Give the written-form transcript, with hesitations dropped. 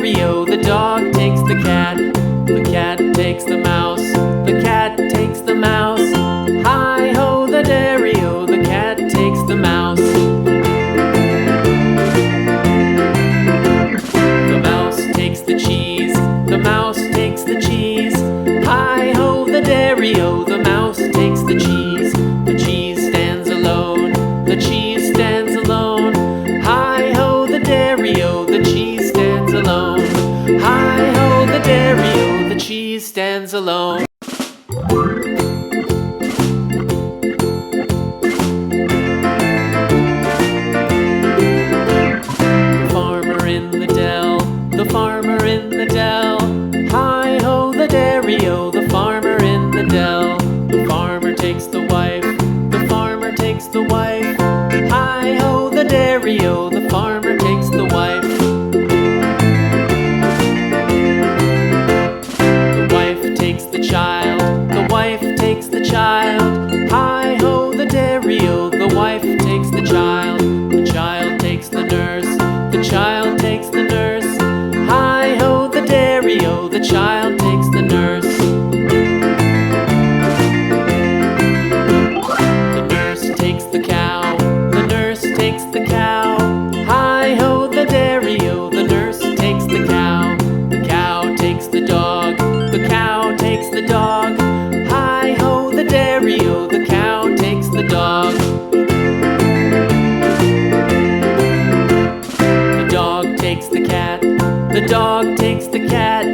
dairy-o, the dog takes the cat. The cat takes the mouse, the cat takes the mouse. Hi-ho, the dairy-o, the cat takes the mouse. The mouse takes the cheese, the mouse takes the cheese. Hi-ho, the dairy-o, the mouse takes the cheese. The cheese stands alone, the cheese stands alone. Hi-ho, the dairy-o, the cheese stands alone. Hi-ho, the dairy-o, the cheese stands alone. The farmer in the dell, the farmer in the dell. Hi-ho, the dairy-o, the farmer in the dell. The farmer takes the wife, the farmer takes the wife. Hi-ho, the dairy-o, the farmer takes the wife. The wife takes the child, the wife takes the child. Hi-ho, the dairy-o, the wife takes the child. The child takes the nurse, the child takes the nurse. Hi-ho, the dairy-o, the child takes the nurse. The nurse takes the cow, the nurse takes the cow. Hi-ho, the dairy-o, the nurse takes the cow. The cow takes the dog, the cow takes the dog. Hi-ho, the dairy-o, the cow takes the dog. The dog takes the cat, the dog takes the cat.